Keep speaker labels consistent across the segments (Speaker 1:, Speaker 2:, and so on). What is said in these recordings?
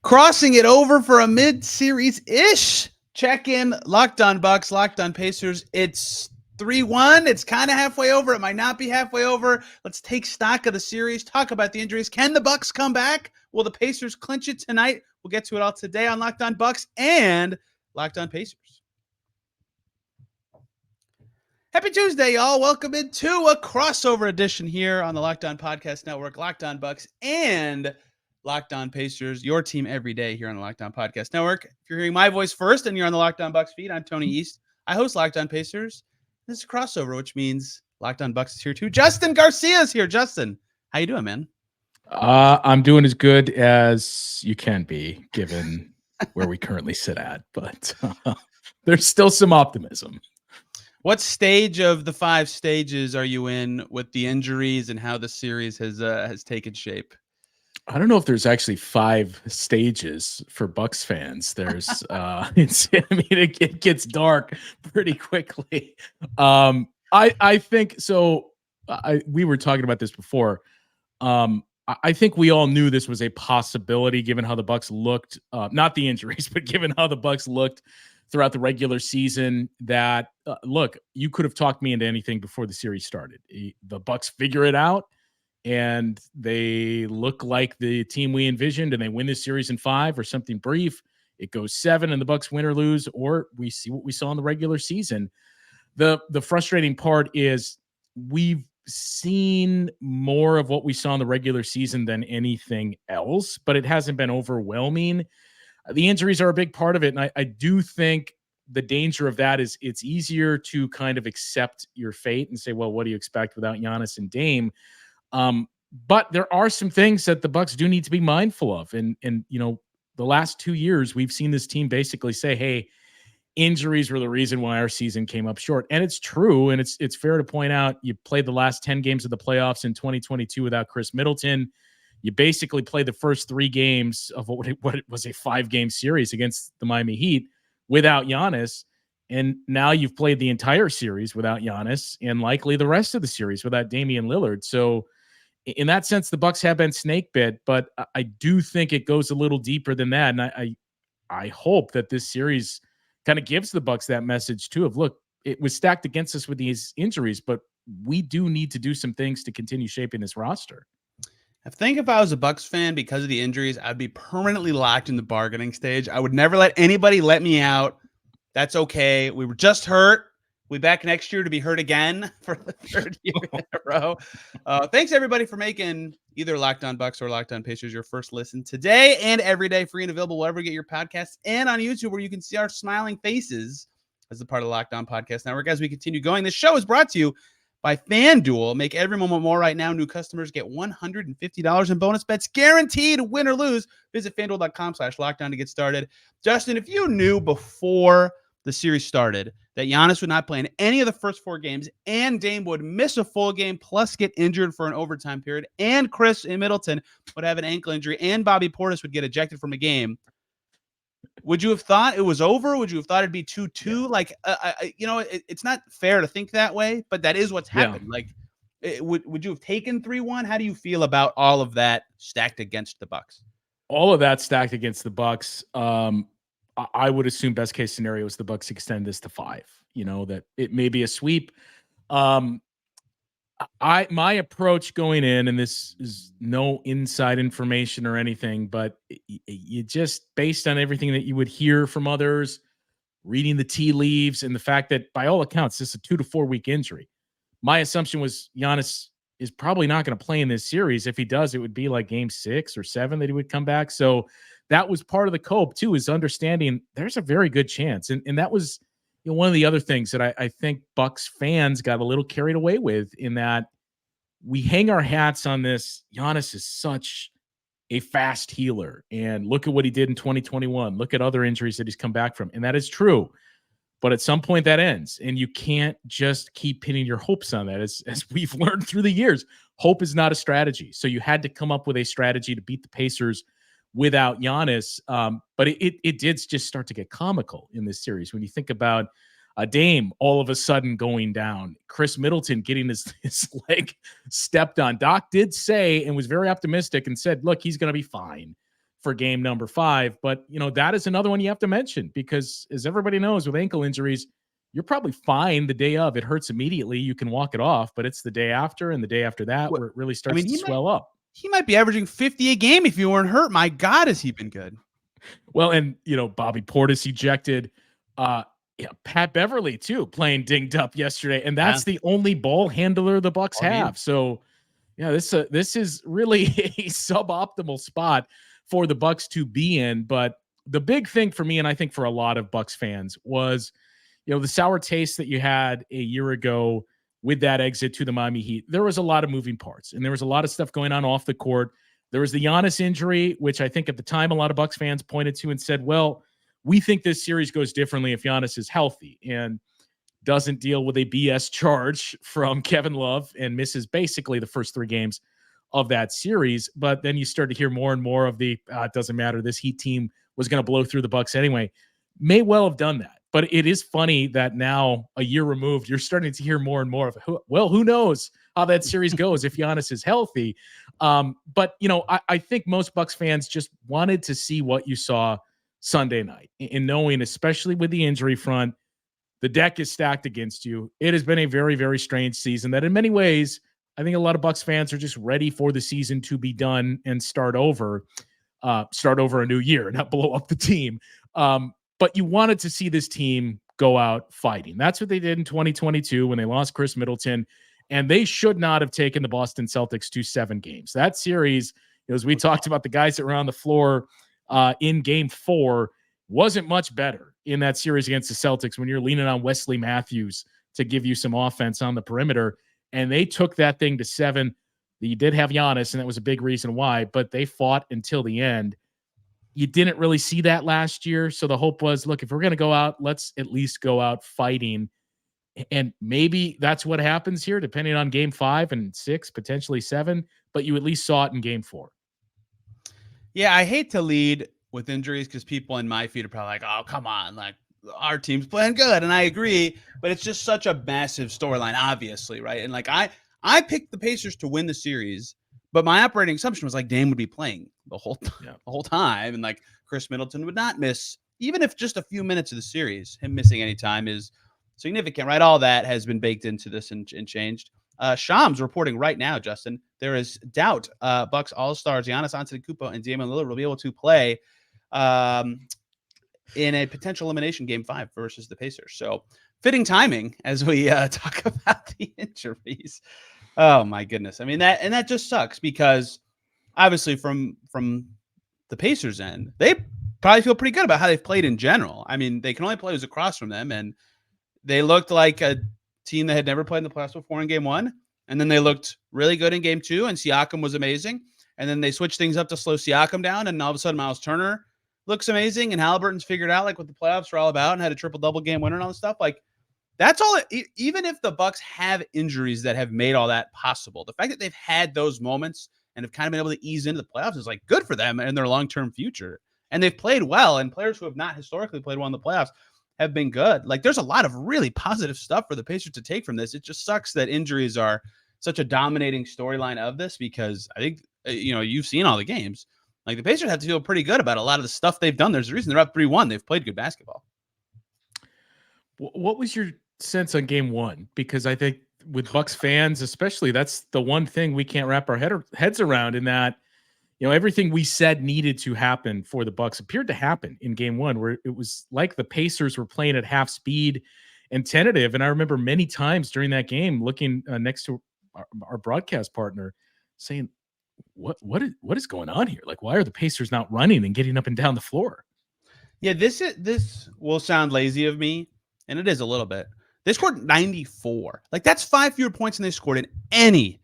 Speaker 1: Crossing it over for a mid-series-ish check-in. Locked on Bucks, Locked on Pacers. It's 3-1. It's kind of halfway over. It might not be halfway over. Let's take stock of the series, talk about the injuries. Can the Bucks come back? Will the Pacers clinch it tonight? We'll get to it all today on Locked on Bucks and Locked on Pacers. Happy Tuesday, y'all. Welcome into a crossover edition here on the Locked On Podcast Network, Locked On Bucks and Locked On Pacers, your team every day here on the Locked On Podcast Network. If you're hearing my voice first and you're on the Locked On Bucks feed, I'm Tony East. I host Locked On Pacers. This is a crossover, which means Locked On Bucks is here too. Justin Garcia is here. Justin, how you doing, man?
Speaker 2: I'm doing as good as you can be, given where we currently sit at, but there's still some optimism.
Speaker 1: What stage of the 5 stages are you in with the injuries and how the series has taken shape?
Speaker 2: I don't know if there's actually 5 stages for Bucks fans. There's, it gets dark pretty quickly. I think so. We were talking about this before. I think we all knew this was a possibility, given how the Bucks looked. Not the injuries, but given how the Bucks looked throughout the regular season. That look, you could have talked me into anything before the series started. The Bucks figure it out, and they look like the team we envisioned, and they win this series in 5 or something brief. It goes 7, and the Bucks win or lose, or we see what we saw in the regular season. The frustrating part is we've seen more of what we saw in the regular season than anything else, but it hasn't been overwhelming. The injuries are a big part of it, and I do think the danger of that is it's easier to kind of accept your fate and say, well, what do you expect without Giannis and Dame? But there are some things that the Bucks do need to be mindful of. And you know, the last 2 years, we've seen this team basically say, hey, injuries were the reason why our season came up short. And it's true. And it's fair to point out, you played the last 10 games of the playoffs in 2022 without Chris Middleton. You basically played the first 3 games of what was a 5-game series against the Miami Heat without Giannis. And now you've played the entire series without Giannis and likely the rest of the series without Damian Lillard. So in that sense, the Bucks have been snake bit, but I do think it goes a little deeper than that. And I hope that this series kind of gives the Bucks that message too of, look, it was stacked against us with these injuries, but we do need to do some things to continue shaping this roster.
Speaker 1: I think if I was a Bucks fan, because of the injuries, I'd be permanently locked in the bargaining stage. I would never let anybody let me out. That's okay. We were just hurt. We'll be back next year to be hurt again for the 3rd year in a row. Thanks, everybody, for making either Locked On Bucks or Locked On Pacers your first listen today and every day, free and available wherever you get your podcasts, and on YouTube, where you can see our smiling faces as a part of the Locked On Podcast Network. As we continue going, this show is brought to you by FanDuel. Make every moment more right now. New customers get $150 in bonus bets guaranteed, win or lose. Visit FanDuel.com/lockdown to get started. Justin, if you knew before the series started that Giannis would not play in any of the first 4 games and Dame would miss a full game plus get injured for an overtime period and Chris Middleton would have an ankle injury and Bobby Portis would get ejected from a game, would you have thought it was over? Would you have thought it'd be 2-2? Yeah. Like, it's not fair to think that way, but that is what's happened. Yeah. Like, would you have taken 3-1? How do you feel about all of that stacked against the Bucks?
Speaker 2: All of that stacked against the Bucks. I would assume best case scenario is the Bucks extend this to 5. You know, that it may be a sweep. My approach going in, and this is no inside information or anything, but you just based on everything that you would hear from others, reading the tea leaves, and the fact that by all accounts this is a 2 to 4 week injury. My assumption was Giannis is probably not going to play in this series. If he does, it would be like game 6 or 7 that he would come back. So that was part of the cope too, is understanding there's a very good chance. And that was, you know, one of the other things that I think Bucks fans got a little carried away with, in that we hang our hats on this. Giannis is such a fast healer, and look at what he did in 2021. Look at other injuries that he's come back from. And that is true. But at some point that ends, and you can't just keep pinning your hopes on that. As we've learned through the years, hope is not a strategy. So you had to come up with a strategy to beat the Pacers without Giannis. But it did just start to get comical in this series. When you think about Dame all of a sudden going down, Chris Middleton getting his leg stepped on. Doc did say, and was very optimistic, and said, look, he's going to be fine. for game number 5. But, that is another one you have to mention because, as everybody knows, with ankle injuries, you're probably fine the day of. It hurts immediately. You can walk it off, but it's the day after and the day after that where it really starts to swell up.
Speaker 1: He might be averaging 50 a game if he weren't hurt. My God, has he been good?
Speaker 2: Well, and, Bobby Portis ejected. Pat Beverly, too, playing dinged up yesterday. And that's the only ball handler the Bucks have. So, this is really a suboptimal spot for the Bucks to be in. But the big thing for me, and I think for a lot of Bucks fans, was, the sour taste that you had a year ago with that exit to the Miami Heat. There was a lot of moving parts, and there was a lot of stuff going on off the court. There was the Giannis injury, which I think at the time a lot of Bucks fans pointed to and said, well, we think this series goes differently if Giannis is healthy and doesn't deal with a BS charge from Kevin Love and misses basically the first 3 games of that series. But then you start to hear more and more of the, it doesn't matter, this Heat team was going to blow through the Bucks anyway. May well have done that. But it is funny that now, a year removed, you're starting to hear more and more of, who knows how that series goes if Giannis is healthy. But, I think most Bucks fans just wanted to see what you saw Sunday night, in knowing, especially with the injury front, the deck is stacked against you. It has been a very, very strange season that in many ways, I think a lot of Bucks fans are just ready for the season to be done and start over a new year, not blow up the team. But you wanted to see this team go out fighting. That's what they did in 2022 when they lost Chris Middleton, and they should not have taken the Boston Celtics to 7 games. That series, as we talked about the guys that were on the floor in game 4, wasn't much better in that series against the Celtics when you're leaning on Wesley Matthews to give you some offense on the perimeter. And they took that thing to 7. You did have Giannis, and that was a big reason why, but they fought until the end. You didn't really see that last year. So the hope was, look, if we're going to go out, let's at least go out fighting. And maybe that's what happens here, depending on game 5 and 6, potentially 7, but you at least saw it in game 4.
Speaker 1: Yeah, I hate to lead with injuries because people in my feed are probably like, oh, come on, like our team's playing good. And I agree, but it's just such a massive storyline, obviously, right? And like I picked the Pacers to win the series, but my operating assumption was like Dame would be playing the whole time, and like Chris Middleton would not miss, even if just a few minutes of the series. Him missing any time is significant, right? All that has been baked into this and changed. Shams reporting right now, Justin, there is doubt Bucks All-Stars Giannis Antetokounmpo and Damian Lillard will be able to play in a potential elimination game 5 versus the Pacers. So fitting timing as we talk about the injuries. Oh my goodness. I mean, that just sucks because obviously from the Pacers end, they probably feel pretty good about how they've played in general. I mean, they can only play who's across from them, and they looked like a team that had never played in the playoffs before in game 1. And then they looked really good in game 2, and Siakam was amazing. And then they switched things up to slow Siakam down, and all of a sudden Miles Turner looks amazing, and Halliburton's figured out like what the playoffs are all about and had a triple-double game winner and all this stuff. Like, that's all. Even if the Bucks have injuries that have made all that possible, the fact that they've had those moments and have kind of been able to ease into the playoffs is like good for them and their long-term future. And they've played well, and players who have not historically played well in the playoffs have been good. Like, there's a lot of really positive stuff for the Pacers to take from this. It just sucks that injuries are such a dominating storyline of this, because I think, you've seen all the games. Like, the Pacers have to feel pretty good about a lot of the stuff they've done. There's a reason they're up 3-1. They've played good basketball.
Speaker 2: What was your sense on game 1? Because I think with Bucks fans, especially, that's the one thing we can't wrap our heads around, in that, everything we said needed to happen for the Bucks appeared to happen in game 1, where it was like the Pacers were playing at half speed and tentative. And I remember many times during that game looking next to our broadcast partner saying, what is going on here? Like, why are the Pacers not running and getting up and down the floor?
Speaker 1: Yeah, this will sound lazy of me, and it is a little bit. They scored 94. Like, that's 5 fewer points than they scored in any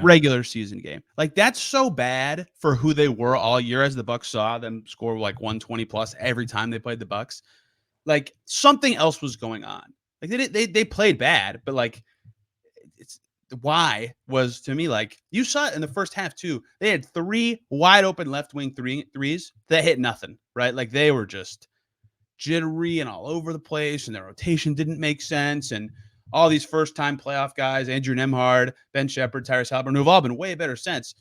Speaker 1: regular season game. Like, that's so bad for who they were all year, as the Bucks saw them score like 120 plus every time they played the Bucks. Like, something else was going on. Like, they played bad, but like, it's why was, to me, like, you saw it in the first half too. They had 3 wide open left wing threes that hit nothing, right? Like, they were just jittery and all over the place, and their rotation didn't make sense. And all these first-time playoff guys, Andrew Nembhard, Ben Shepherd, Tyrese Halliburton, who've all been way better since,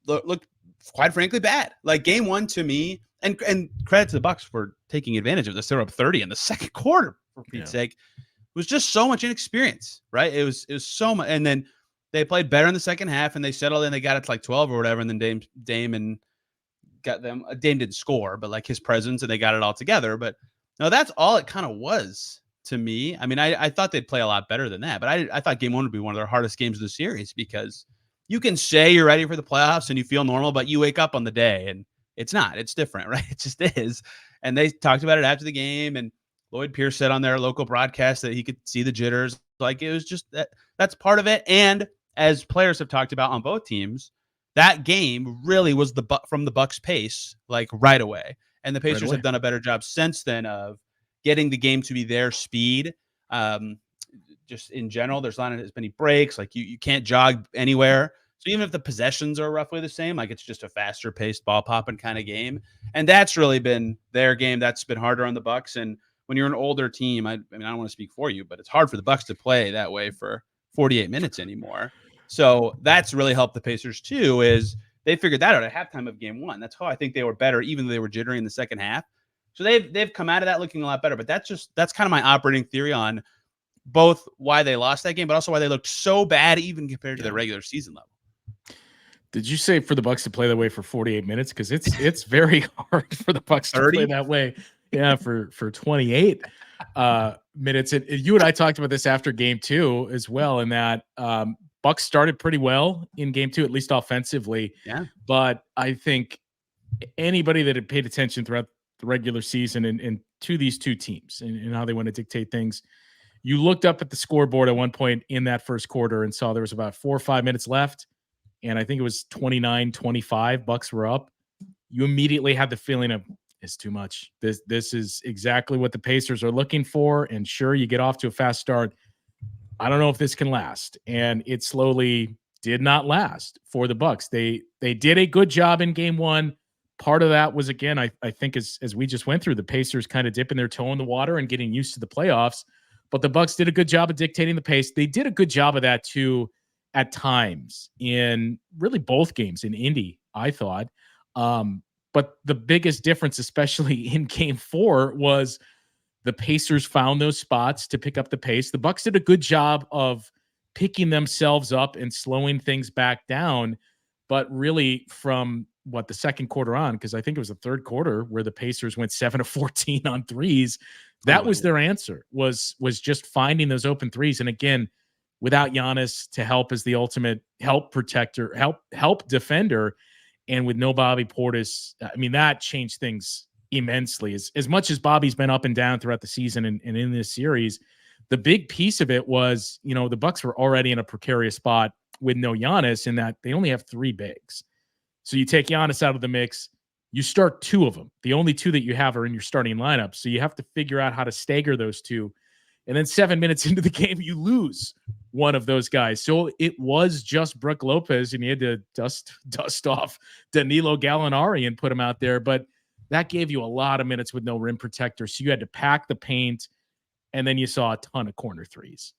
Speaker 1: looked quite frankly, bad. Like game one to me, and credit to the Bucks for taking advantage of this. They were up 30 in the second quarter, for Pete's sake. It was just so much inexperience, right? It was so much. And then they played better in the second half, and they settled in. They got it to like 12 or whatever, and then Dame and got them. Dame didn't score, but like his presence, and they got it all together. But no, that's all it kind of was to me. I mean, I thought they'd play a lot better than that, but I thought game one would be one of their hardest games of the series, because you can say you're ready for the playoffs and you feel normal, but you wake up on the day and it's not. It's different, right? It just is. And they talked about it after the game, and Lloyd Pierce said on their local broadcast that he could see the jitters. Like, it was just that's part of it. And as players have talked about on both teams, that game really was from the Bucks pace, like right away. And the Pacers have done a better job since then of getting the game to be their speed. Just in general, there's not as many breaks. Like you can't jog anywhere. So even if the possessions are roughly the same, like it's just a faster paced ball popping kind of game. And that's really been their game. That's been harder on the Bucks. And when you're an older team, I mean, I don't want to speak for you, but it's hard for the Bucks to play that way for 48 minutes anymore. So that's really helped the Pacers too, is they figured that out at halftime of game one. That's how I think they were better, even though they were jittery in the second half. So they've come out of that looking a lot better. But that's kind of my operating theory on both why they lost that game, but also why they looked so bad even compared to their regular season level.
Speaker 2: Did you say for the Bucks to play that way for 48 minutes? Because it's very hard for the Bucks to play that way. Yeah, for 28 minutes. And you and I talked about this after game two as well, in that Bucks started pretty well in game two, at least offensively.
Speaker 1: Yeah.
Speaker 2: But I think anybody that had paid attention throughout the regular season and to these two teams and how they want to dictate things, you looked up at the scoreboard at one point in that first quarter and saw there was about 4 or 5 minutes left. And I think it was 29-25. Bucks were up. You immediately had the feeling of, it's too much. This is exactly what the Pacers are looking for. And sure, you get off to a fast start. I don't know if this can last. And it slowly did not last for the Bucks. They did a good job in game one. Part of that was, again, I think as we just went through, the Pacers kind of dipping their toe in the water and getting used to the playoffs. But the Bucks did a good job of dictating the pace. They did a good job of that too at times in really both games in Indy, I thought. But the biggest difference, especially in game four, was the Pacers found those spots to pick up the pace. The Bucks did a good job of picking themselves up and slowing things back down. But really from the second quarter on, because I think it was the third quarter where the Pacers went 7 of 14 on threes. That was their answer, was just finding those open threes. And again, without Giannis to help as the ultimate help protector, help defender, and with no Bobby Portis, I mean, that changed things immensely. As much as Bobby's been up and down throughout the season and in this series, the big piece of it was, the Bucks were already in a precarious spot with no Giannis, in that they only have 3 bigs. So you take Giannis out of the mix, you start 2 of them. The only 2 that you have are in your starting lineup. So you have to figure out how to stagger those 2. And then 7 minutes into the game, you lose one of those guys. So it was just Brook Lopez, and you had to dust off Danilo Gallinari and put him out there. But that gave you a lot of minutes with no rim protector. So you had to pack the paint, and then you saw a ton of corner threes.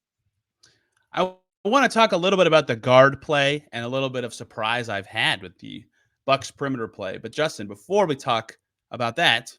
Speaker 1: I want to talk a little bit about the guard play and a little bit of surprise I've had with the Bucks perimeter play. But Justin, before we talk about that,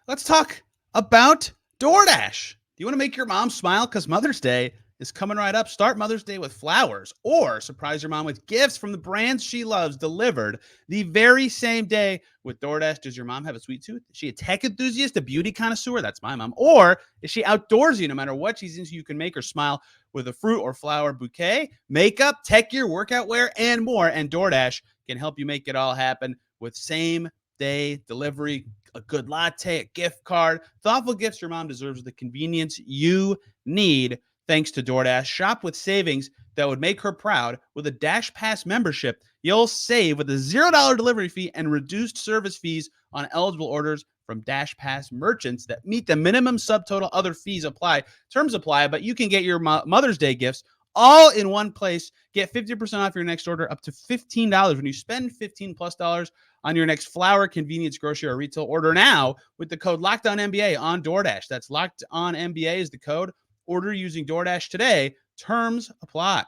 Speaker 1: let's talk about DoorDash. Do you want to make your mom smile? Because Mother's Day is coming right up. Start Mother's Day with flowers, or surprise your mom with gifts from the brands she loves delivered the very same day with DoorDash. Does your mom have a sweet tooth? Is she a tech enthusiast, a beauty connoisseur? That's my mom. Or is she outdoorsy? No matter what she's into, you can make her smile with a fruit or flower bouquet, makeup, tech gear, workout wear, and more. And DoorDash can help you make it all happen with same-day delivery, a good latte, a gift card. Thoughtful gifts your mom deserves, the convenience you need. Thanks to DoorDash, shop with savings that would make her proud. With a Dash Pass membership, you'll save with a $0 delivery fee and reduced service fees on eligible orders from Dash Pass merchants that meet the minimum subtotal. Other fees apply. Terms apply, but you can get your Mother's Day gifts all in one place. Get 50% off your next order, up to $15 when you spend $15+ on your next flower, convenience, grocery, or retail order now with the code LOCKEDONNBA on DoorDash. That's LOCKEDONNBA is the code. Order using DoorDash today. Terms apply.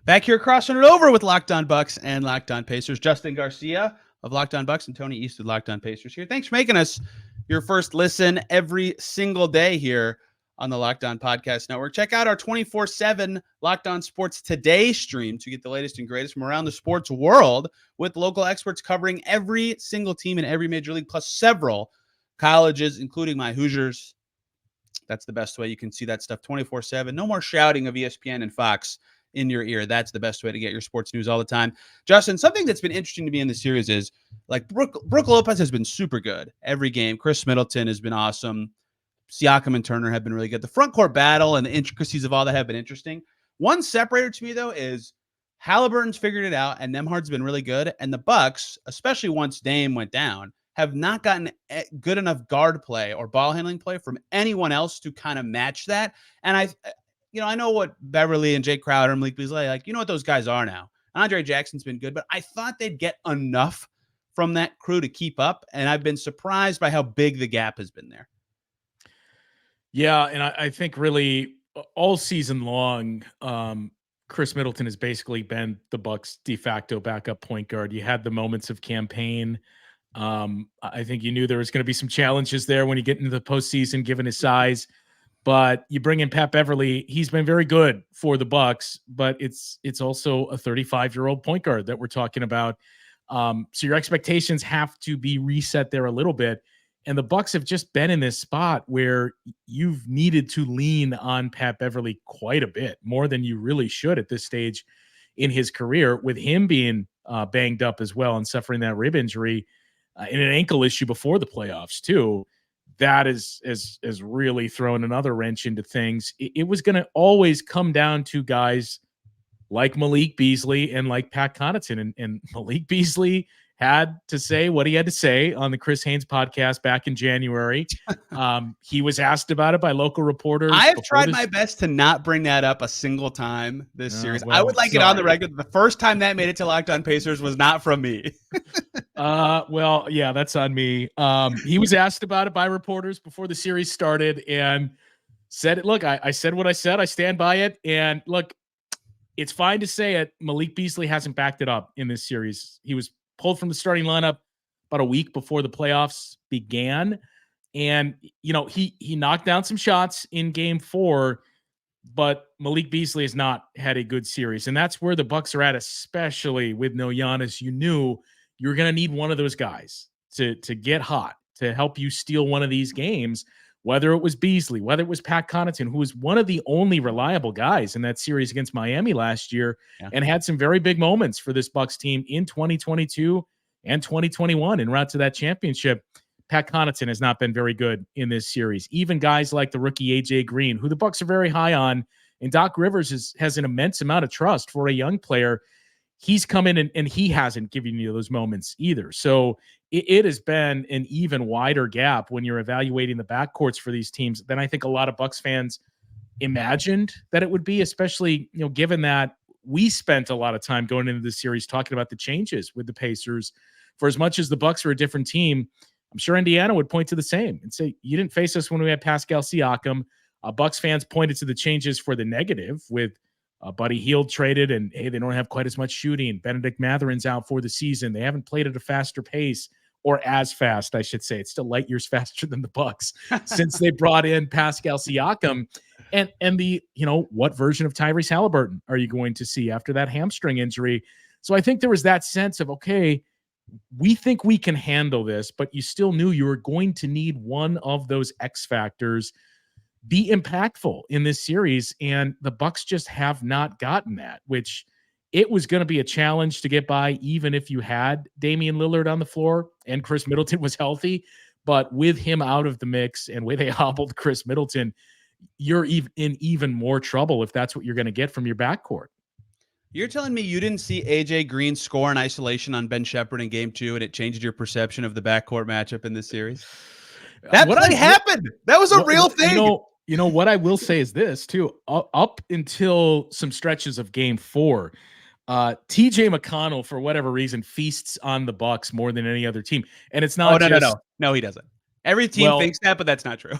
Speaker 1: Back here, crossing it over with Locked On Bucks and Locked On Pacers. Justin Garcia of Locked On Bucks and Tony East with Locked On Pacers here. Thanks for making us your first listen every single day here on the Locked On Podcast Network. Check out our 24/7 Locked On Sports Today stream to get the latest and greatest from around the sports world with local experts covering every single team in every major league, plus several colleges, including my Hoosiers. That's the best way you can see that stuff 24/7. No more shouting of ESPN and Fox in your ear. That's the best way to get your sports news all the time. Justin, something that's been interesting to me in the series is like Brooke Lopez has been super good every game. Chris Middleton has been awesome. Siakam and Turner have been really good. The front court battle and the intricacies of all that have been interesting. One separator to me, though, is Halliburton's figured it out, and Nembhard's been really good. And the Bucks, especially once Dame went down, have not gotten good enough guard play or ball handling play from anyone else to kind of match that. And I know what Beverly and Jay Crowder and Malik Beasley, like, what those guys are now. Andre Jackson's been good, but I thought they'd get enough from that crew to keep up. And I've been surprised by how big the gap has been there.
Speaker 2: Yeah, and I think really all season long, Chris Middleton has basically been the Bucks' de facto backup point guard. You had the moments of campaign. I think you knew there was going to be some challenges there when you get into the postseason, given his size. But you bring in Pat Beverly, he's been very good for the Bucks, but it's also a 35-year-old point guard that we're talking about. So your expectations have to be reset there a little bit. And the Bucks have just been in this spot where you've needed to lean on Pat Beverly quite a bit, more than you really should at this stage in his career, with him being banged up as well and suffering that rib injury and an ankle issue before the playoffs too. That is really throwing another wrench into things. It was going to always come down to guys like Malik Beasley and like Pat Connaughton. And Malik Beasley had to say what he had to say on the Chris Haynes podcast back in January. He was asked about it by local reporters.
Speaker 1: I have tried my best to not bring that up a single time this series.
Speaker 2: Well,
Speaker 1: I would like it on the record. The first time that made it to Locked On Pacers was not from me.
Speaker 2: Well, yeah, that's on me. He was asked about it by reporters before the series started and said, look, I said what I said. I stand by it. And look, it's fine to say it. Malik Beasley hasn't backed it up in this series. He was pulled from the starting lineup about a week before the playoffs began. And, he knocked down some shots in game 4, but Malik Beasley has not had a good series. And that's where the Bucks are at, especially with no Giannis. You knew you were going to need one of those guys to get hot, to help you steal one of these games, whether it was Beasley, whether it was Pat Connaughton, who was one of the only reliable guys in that series against Miami last year and had some very big moments for this Bucks team in 2022 and 2021 en route to that championship. Pat Connaughton has not been very good in this series. Even guys like the rookie AJ Green, who the Bucks are very high on, and Doc Rivers has an immense amount of trust for a young player. He's come in and he hasn't given you those moments either. So it has been an even wider gap when you're evaluating the backcourts for these teams than I think a lot of Bucks fans imagined that it would be, especially, given that we spent a lot of time going into this series talking about the changes with the Pacers. For as much as the Bucks are a different team, I'm sure Indiana would point to the same and say, you didn't face us when we had Pascal Siakam. Bucks fans pointed to the changes for the negative with Buddy Hield traded, and hey, they don't have quite as much shooting. Benedict Matherin's out for the season. They haven't played at a faster pace, or as fast, I should say. It's still light years faster than the Bucks since they brought in Pascal Siakam. And the, what version of Tyrese Halliburton are you going to see after that hamstring injury? So I think there was that sense of, okay, we think we can handle this, but you still knew you were going to need one of those X factors be impactful in this series. And the Bucks just have not gotten that, which it was going to be a challenge to get by, even if you had Damian Lillard on the floor and Chris Middleton was healthy. But with him out of the mix and with a hobbled Chris Middleton, you're in even more trouble if that's what you're going to get from your backcourt.
Speaker 1: You're telling me you didn't see AJ Green score in isolation on Ben Shepherd in game 2 and it changed your perception of the backcourt matchup in this series? That play happened. That was a real thing.
Speaker 2: What I will say is this too, up until some stretches of game 4, TJ McConnell, for whatever reason, feasts on the Bucks more than any other team. And it's
Speaker 1: Oh,
Speaker 2: not
Speaker 1: no, he doesn't. Every team thinks that, but that's not true.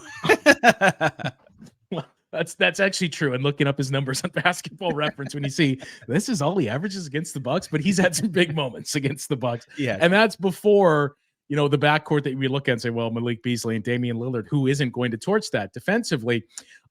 Speaker 2: Well, that's actually true. And looking up his numbers on Basketball Reference, when you see this is all he averages against the Bucks, but he's had some big moments against the Bucks.
Speaker 1: Yeah,
Speaker 2: and that's before the backcourt that we look at and say, well, Malik Beasley and Damian Lillard, who isn't going to torch that defensively.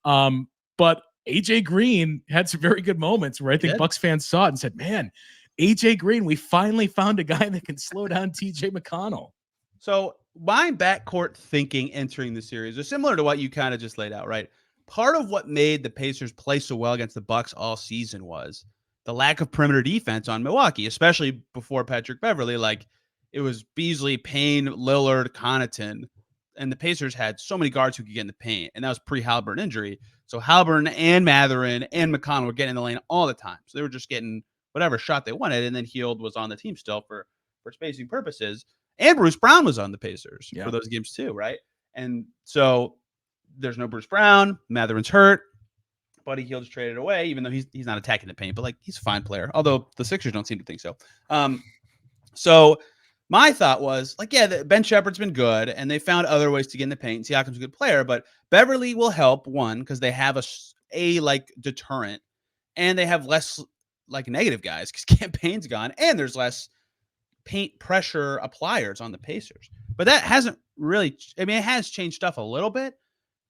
Speaker 2: But AJ Green had some very good moments where I think Bucks fans saw it and said, man, AJ Green, we finally found a guy that can slow down TJ McConnell.
Speaker 1: So my backcourt thinking entering the series is similar to what you kind of just laid out, right? Part of what made the Pacers play so well against the Bucks all season was the lack of perimeter defense on Milwaukee, especially before Patrick Beverley. Like, it was Beasley, Payne, Lillard, Connaughton, and the Pacers had so many guards who could get in the paint, and that was pre-Haliburton injury. So Haliburton and Mathurin and McConnell were getting in the lane all the time. So they were just getting whatever shot they wanted, and then Hield was on the team still for spacing purposes. And Bruce Brown was on the Pacers for those games too, right? And so there's no Bruce Brown. Mathurin's hurt. Buddy Hield's traded away, even though he's not attacking the paint, but like, he's a fine player. Although the Sixers don't seem to think so. So my thought was like, Ben Shepherd's been good, and they found other ways to get in the paint. Siakam's a good player, but Beverly will help, one, because they have a like deterrent, and they have less like negative guys because Campaign's gone, and there's less paint pressure appliers on the Pacers. But that hasn't really, I mean, it has changed stuff a little bit,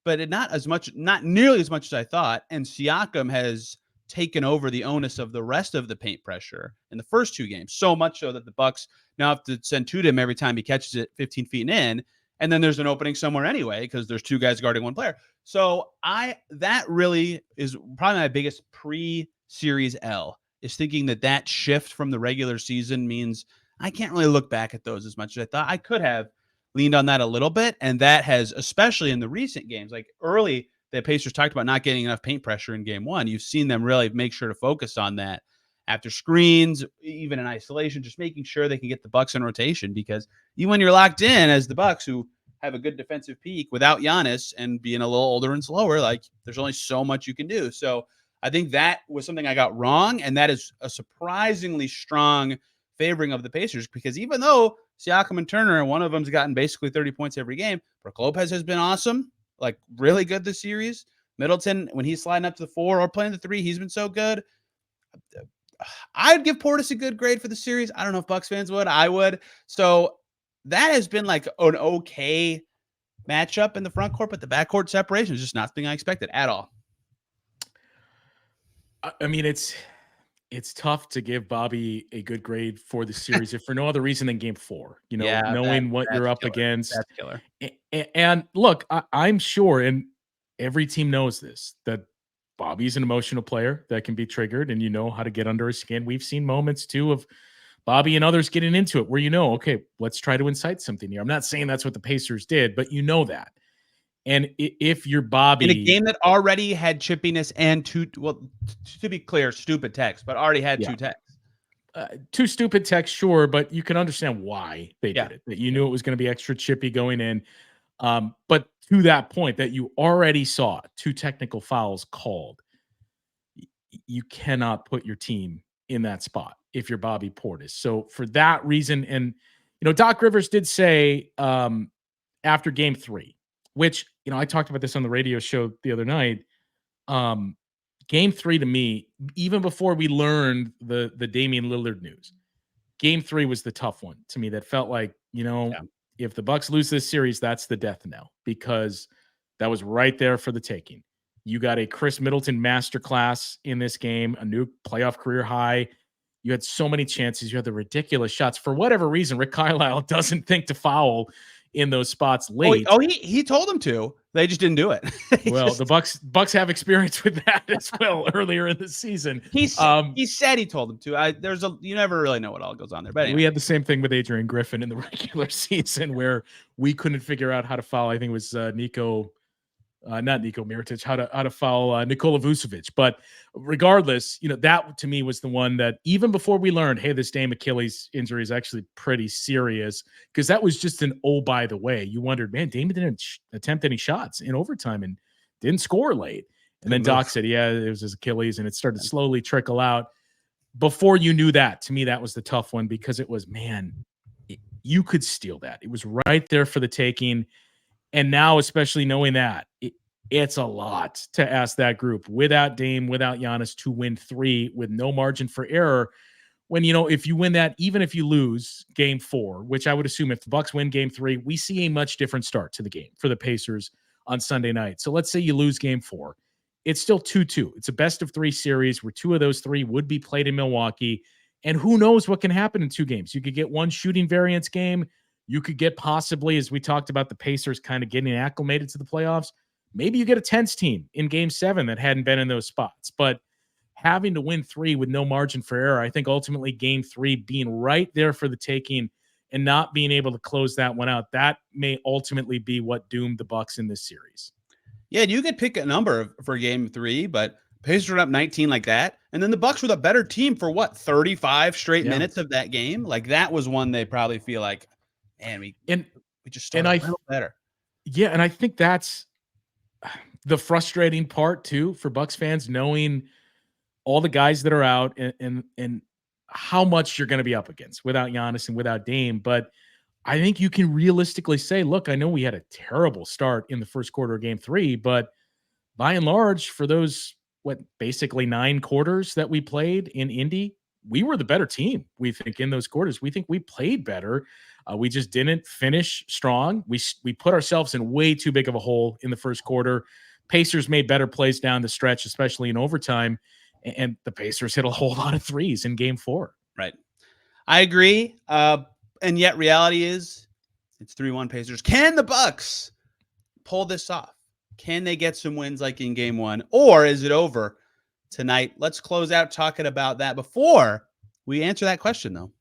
Speaker 1: but not nearly as much as I thought. And Siakam has taken over the onus of the rest of the paint pressure in the first two games, so much so that the Bucks now have to send two to him every time he catches it 15 feet and in. And then there's an opening somewhere anyway, because there's two guys guarding one player. So that really is probably my biggest pre-series L, is thinking that shift from the regular season means I can't really look back at those as much as I thought. I could have leaned on that a little bit, and that has, especially in the recent games, like early, the Pacers talked about not getting enough paint pressure in game one. You've seen them really make sure to focus on that after screens, even in isolation, just making sure they can get the Bucks in rotation, because even when you're locked in as the Bucks, who have a good defensive peak without Giannis and being a little older and slower, like, there's only so much you can do. So I think that was something I got wrong, and that is a surprisingly strong favoring of the Pacers, because even though Siakam and Turner, and one of them's gotten basically 30 points every game, Brook Lopez has been awesome, like really good this series. Middleton, when he's sliding up to the 4 or playing the 3, he's been so good. I'd give Portis a good grade for the series. I don't know if Bucks fans would. I would. So that has been like an okay matchup in the front court, but the backcourt separation is just not something I expected at all.
Speaker 2: I mean, it's tough to give Bobby a good grade for the series, if for no other reason than game 4, knowing what you're up against.
Speaker 1: That's killer.
Speaker 2: And look, I'm sure, and every team knows this, that Bobby's an emotional player that can be triggered, and how to get under his skin. We've seen moments too of Bobby and others getting into it where, okay, let's try to incite something here. I'm not saying that's what the Pacers did, but that. And if you're Bobby,
Speaker 1: in a game that already had chippiness and to be clear, stupid text, but already had two texts.
Speaker 2: Two stupid texts, sure, but you can understand why they did it. That you knew it was going to be extra chippy going in. But to that point, that you already saw 2 technical fouls called, you cannot put your team in that spot if you're Bobby Portis. So for that reason, and Doc Rivers did say after game 3, which, I talked about this on the radio show the other night. Game 3 to me, even before we learned the Damian Lillard news, game 3 was the tough one to me. That felt like, if the Bucks lose this series, that's the death knell, because that was right there for the taking. You got a Chris Middleton masterclass in this game, a new playoff career high. You had so many chances. You had the ridiculous shots. For whatever reason, Rick Carlisle doesn't think to foul in those spots late.
Speaker 1: He told them to. They just didn't do it.
Speaker 2: Well, the Bucks have experience with that as well earlier in the season.
Speaker 1: He said he told them to. You never really know what all goes on there. But anyway.
Speaker 2: We had the same thing with Adrian Griffin in the regular season, where we couldn't figure out how to foul. I think it was not Niko Mirotic, how to foul Nikola Vucevic. But regardless, that to me was the one that, even before we learned, hey, this Dame Achilles injury is actually pretty serious, because that was just an by the way. You wondered, man, Dame didn't attempt any shots in overtime and didn't score late. And then Doc said, yeah, it was his Achilles, and it started to slowly trickle out. before you knew that, to me, that was the tough one because it was, man, you could steal that. It was right there for the taking. And now, especially knowing that, it's a lot to ask that group without Dame, without Giannis to win 3 with no margin for error. When, if you win that, even if you lose game 4, which I would assume if the Bucks win game 3, we see a much different start to the game for the Pacers on Sunday night. So let's say you lose game 4. It's still 2-2. It's a best of 3 series where 2 of those 3 would be played in Milwaukee. And who knows what can happen in 2 games. You could get one shooting variance game. You could get possibly, as we talked about, the Pacers kind of getting acclimated to the playoffs. Maybe you get a tense team in game 7 that hadn't been in those spots. But having to win 3 with no margin for error, I think ultimately game 3 being right there for the taking and not being able to close that one out, that may ultimately be what doomed the Bucks in this series.
Speaker 1: Yeah, you could pick a number for game 3, but Pacers were up 19 like that. And then the Bucks were the better team for 35 straight minutes of that game. Like that was one they probably feel like, man, we just started a little better.
Speaker 2: Yeah, and I think that's the frustrating part too for Bucks fans, knowing all the guys that are out and how much you're going to be up against without Giannis and without Dame. But I think you can realistically say, look, I know we had a terrible start in the first quarter of game 3, but by and large, for those, basically 9 quarters that we played in Indy, we were the better team, we think, in those quarters. We think we played better. We just didn't finish strong. We put ourselves in way too big of a hole in the first quarter. Pacers made better plays down the stretch, especially in overtime, and the Pacers hit a whole lot of threes in game 4.
Speaker 1: Right. I agree. And yet reality is it's 3-1 Pacers. Can the Bucks pull this off? Can they get some wins like in game 1? Or is it over tonight? Let's close out talking about that before we answer that question, though.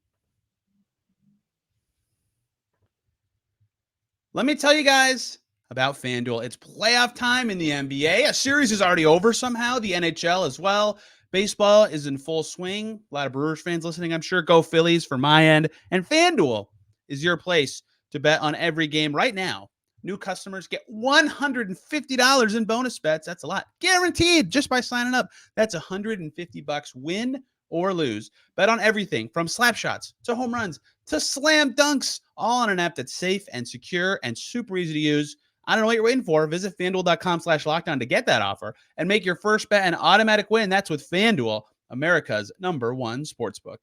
Speaker 1: Let me tell you guys about FanDuel. It's playoff time in the NBA. A series is already over somehow. The NHL as well. Baseball is in full swing. A lot of Brewers fans listening, I'm sure. Go Phillies for my end. And FanDuel is your place to bet on every game right now. New customers get $150 in bonus bets. That's a lot. Guaranteed just by signing up. That's $150 win or lose. Bet on everything from slap shots to home runs to slam dunks, all on an app that's safe and secure and super easy to use. I don't know what you're waiting for. Visit FanDuel.com/lockdown to get that offer and make your first bet an automatic win. That's with FanDuel, America's #1 sportsbook.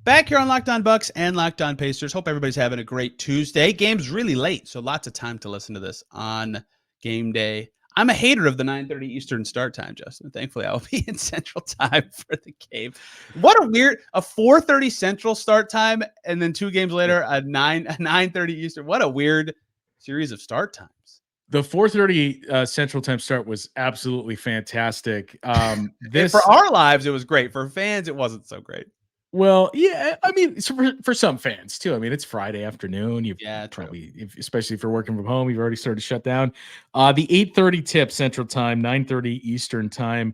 Speaker 1: Back here on Locked On Bucks and Locked On Pacers. Hope everybody's having a great Tuesday. Game's really late, so lots of time to listen to this on game day. I'm a hater of the 9:30 Eastern start time, Justin. Thankfully, I'll be in Central Time for the game. What a 4:30 Central start time, and then 2 games later, a 9:30 Eastern. What a weird series of start times.
Speaker 2: The 4:30 Central Time start was absolutely fantastic.
Speaker 1: For our lives, it was great. For fans, it wasn't so great.
Speaker 2: Well, yeah, I mean, for some fans too. I mean, it's Friday afternoon. Especially if you're working from home, you've already started to shut down. The 8:30 tip Central Time, 9:30 Eastern Time.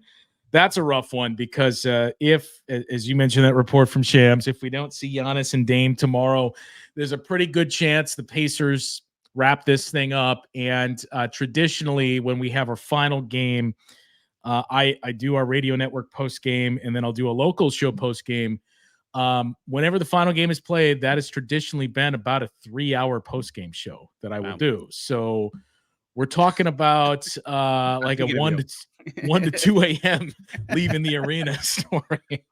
Speaker 2: That's a rough one because if, as you mentioned, that report from Shams, if we don't see Giannis and Dame tomorrow, there's a pretty good chance the Pacers wrap this thing up. And traditionally, when we have our final game, I do our radio network post game, and then I'll do a local show post game. Whenever the final game is played, that has traditionally been about a 3-hour post-game show that I will do. So we're talking about like a 1 to 2 a.m. leaving the arena story.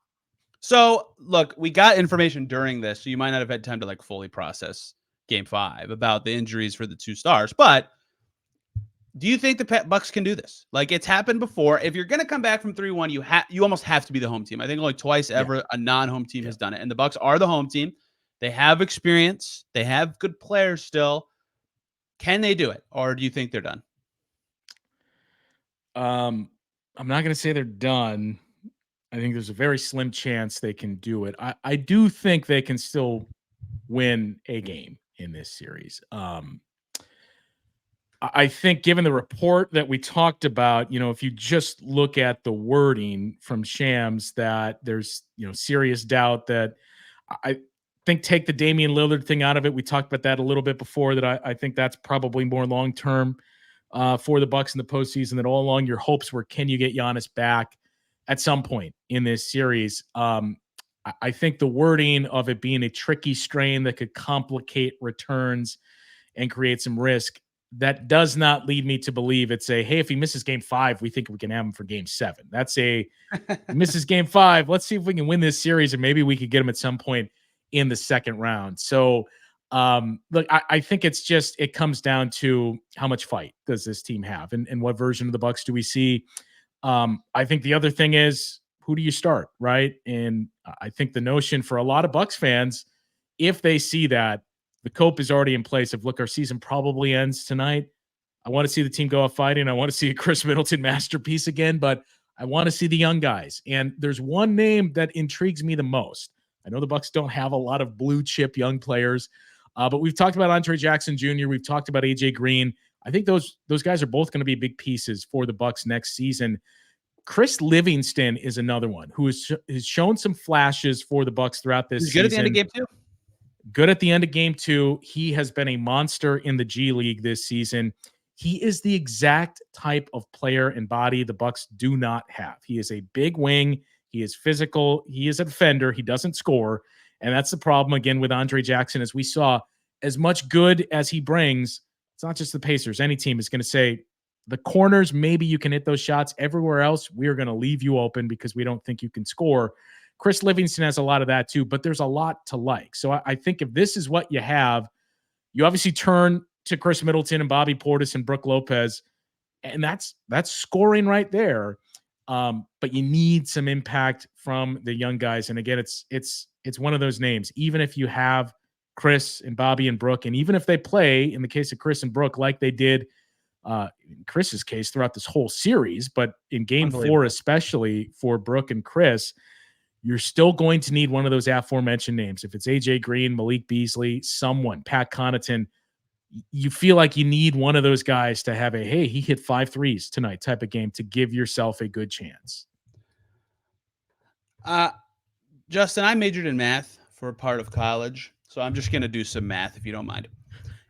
Speaker 1: So look, we got information during this, so you might not have had time to fully process game 5 about the injuries for the 2 stars, but do you think the Bucks can do this? It's happened before. If you're going to come back from 3-1, you almost have to be the home team. I think only twice ever a non-home team has done it. And the Bucks are the home team. They have experience. They have good players still. Can they do it? Or do you think they're done?
Speaker 2: I'm not going to say they're done. I think there's a very slim chance they can do it. I do think they can still win a game in this series. I think given the report that we talked about, if you just look at the wording from Shams, that there's, serious doubt that I think take the Damian Lillard thing out of it. We talked about that a little bit before, that I think that's probably more long-term. for the Bucks in the postseason, that all along your hopes were, can you get Giannis back at some point in this series? I think the wording of it being a tricky strain that could complicate returns and create some risk, that does not lead me to believe it's a, hey, if he misses game 5, we think we can have him for game 7. That's a, he misses game 5, let's see if we can win this series, and maybe we could get him at some point in the second round. So look, I think it's just, it comes down to how much fight does this team have, and what version of the Bucks do we see. I think the other thing is, who do you start, right? And I think the notion for a lot of Bucks fans, if they see that the cope is already in place of, look, our season probably ends tonight, I want to see the team go out fighting. I want to see a Chris Middleton masterpiece again, but I want to see the young guys. And there's one name that intrigues me the most. I know the Bucks don't have a lot of blue chip young players, but we've talked about Andre Jackson Jr. We've talked about AJ Green. I think those guys are both going to be big pieces for the Bucks next season. Chris Livingston is another one who has shown some flashes for the Bucks throughout this season.
Speaker 1: Good at the end of game 2.
Speaker 2: Good at the end of game 2. He has been a monster in the G League this season. He is the exact type of player and body the Bucks do not have. He is a big wing. He is physical. He is a defender. He doesn't score. And that's the problem, again, with Andre Jackson. As we saw, as much good as he brings, it's not just the Pacers. Any team is going to say, the corners, maybe you can hit those shots. Everywhere else, we are going to leave you open because we don't think you can score. Chris Livingston has a lot of that too, but there's a lot to like. So I think if this is what you have, you obviously turn to Chris Middleton and Bobby Portis and Brook Lopez, and that's scoring right there. But you need some impact from the young guys. And again, it's one of those names. Even if you have Chris and Bobby and Brook, and even if they play, in the case of Chris and Brook, like they did in Chris's case throughout this whole series, but in game 4, especially for Brook and Chris, you're still going to need one of those aforementioned names. If it's AJ Green, Malik Beasley, someone, Pat Connaughton, you feel like you need one of those guys to have a, hey, he hit 5 threes tonight type of game to give yourself a good chance.
Speaker 1: Justin, I majored in math for a part of college, so I'm just going to do some math if you don't mind.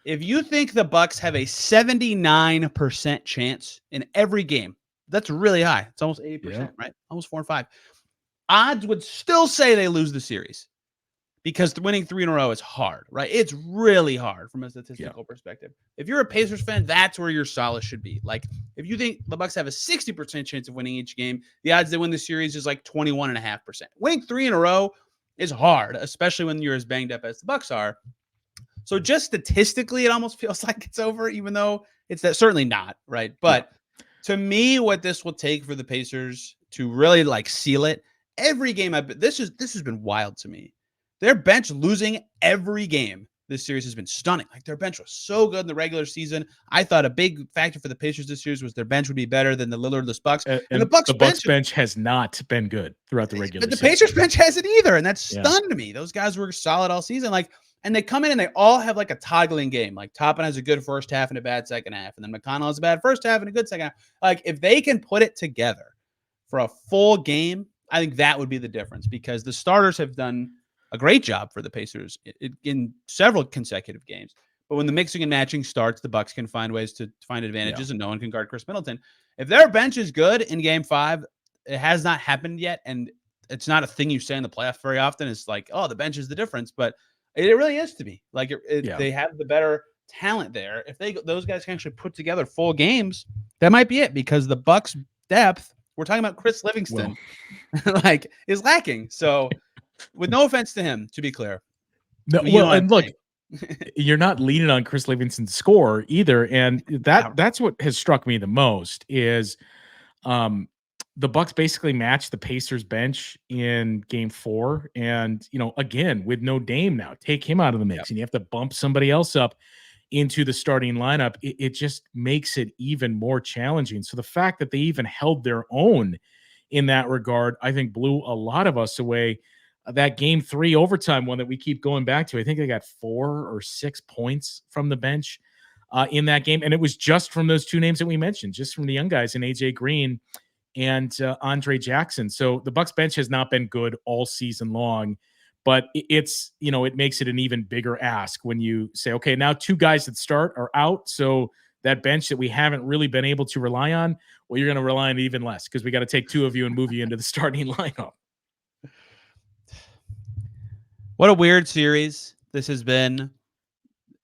Speaker 1: If you think the Bucks have a 79% chance in every game, that's really high. It's almost 80%, right? Almost 4 and 5. Odds would still say they lose the series because winning 3 in a row is hard, right? It's really hard from a statistical perspective. If you're a Pacers fan, that's where your solace should be. Like, if you think the Bucks have a 60% chance of winning each game, the odds they win the series is like 21.5%. Winning 3 in a row is hard, especially when you're as banged up as the Bucks are. So just statistically, it almost feels like it's over, even though it's that certainly not, right? But to me, what this will take for the Pacers to really like seal it, every game this has been wild to me. Their bench losing every game this series has been stunning. Like, their bench was so good in the regular season. I thought a big factor for the Pacers this series was their bench would be better than the Lillardless Bucks.
Speaker 2: And the Bucks bench has not been good throughout the regular season.
Speaker 1: But the Pacers bench hasn't either, and that's stunned me. Those guys were solid all season. Like, and they come in and they all have like a toggling game. Like, Toppin has a good first half and a bad second half, and then McConnell has a bad first half and a good second half. Like, if they can put it together for a full game, I think that would be the difference, because the starters have done a great job for the Pacers in several consecutive games. But when the mixing and matching starts, the Bucks can find ways to find advantages, and no one can guard Chris Middleton. If their bench is good in game 5, it has not happened yet, and it's not a thing you say in the playoffs very often. It's like, oh, the bench is the difference, but it really is to me. Like, they have the better talent there. If those guys can actually put together full games, that might be it, because the Bucks' depth, we're talking about Chris Livingston, like, is lacking. So, with no offense to him, to be clear.
Speaker 2: No, and look, you're not leaning on Chris Livingston to score either, and that's what has struck me the most is the Bucks basically matched the Pacers bench in game 4, and again, with no Dame now, take him out of the mix, and you have to bump somebody else up into the starting lineup. It just makes it even more challenging. So the fact that they even held their own in that regard, I think, blew a lot of us away. That game 3 overtime one that we keep going back to, I think they got 4 or 6 points from the bench in that game. And it was just from those 2 names that we mentioned, just from the young guys in AJ Green and Andre Jackson. So the Bucks bench has not been good all season long, but it's, it makes it an even bigger ask when you say, okay, now 2 guys that start are out. So that bench that we haven't really been able to rely on, well, you're going to rely on it even less because we got to take 2 of you and move you into the starting lineup.
Speaker 1: What a weird series this has been.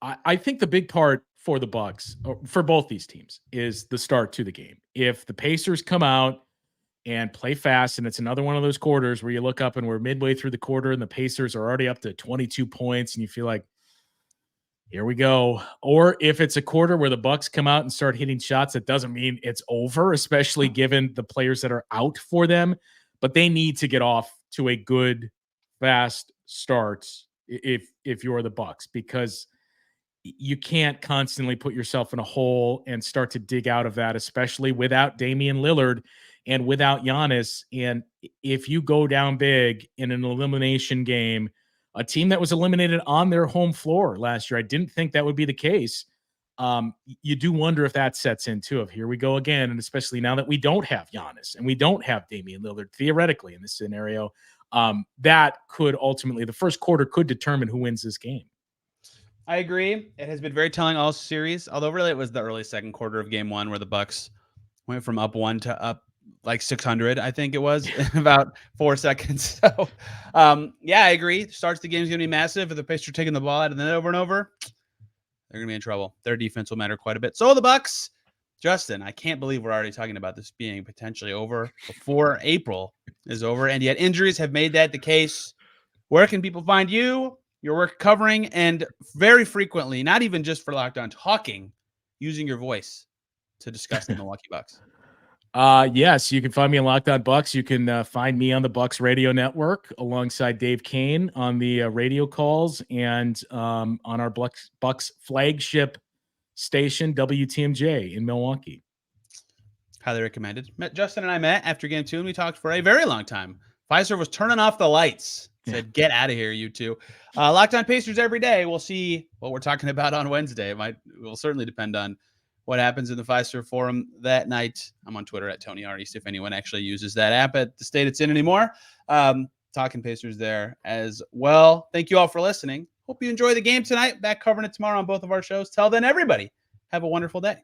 Speaker 2: I think the big part for the Bucks, for both these teams, is the start to the game. If the Pacers come out and play fast, and it's another one of those quarters where you look up and we're midway through the quarter and the Pacers are already up to 22 points and you feel like, here we go. Or if it's a quarter where the Bucks come out and start hitting shots, that doesn't mean it's over, especially given the players that are out for them. But they need to get off to a good, fast start if you're the Bucks, because you can't constantly put yourself in a hole and start to dig out of that, especially without Damian Lillard and without Giannis. And if you go down big in an elimination game, a team that was eliminated on their home floor last year, I didn't think that would be the case. You do wonder if that sets in too, of here we go again. And especially now that we don't have Giannis and we don't have Damian Lillard, theoretically in this scenario, that could ultimately, the first quarter could determine who wins this game.
Speaker 1: I agree. It has been very telling all series, although really it was the early second quarter of game 1 where the Bucks went from up 1 to up like 600, I think it was, in about 4 seconds. So, yeah, I agree. Starts the game's going to be massive. If the Pacers are taking the ball out of the net over and over, they're going to be in trouble. Their defense will matter quite a bit. So the Bucks. Justin, I can't believe we're already talking about this being potentially over before April is over, and yet injuries have made that the case. Where can people find you, your work covering, and very frequently, not even just for Locked On, talking, using your voice to discuss the Milwaukee Bucks?
Speaker 2: Yes, you can find me on Locked On Bucks. You can find me on the Bucks Radio Network alongside Dave Kane on the radio calls and on our Bucks flagship station, WTMJ in Milwaukee.
Speaker 1: Highly recommended. Justin and I met after game 2, and we talked for a very long time. Pfizer was turning off the lights. Said, get out of here, you two. Locked On Pacers every day. We'll see what we're talking about on Wednesday. It will certainly depend on what happens in the Pfizer forum that night. I'm on Twitter at Tony R. East if anyone actually uses that app at the state it's in anymore. Talking Pacers there as well. Thank you all for listening. Hope you enjoy the game tonight. Back covering it tomorrow on both of our shows. Till then, everybody, have a wonderful day.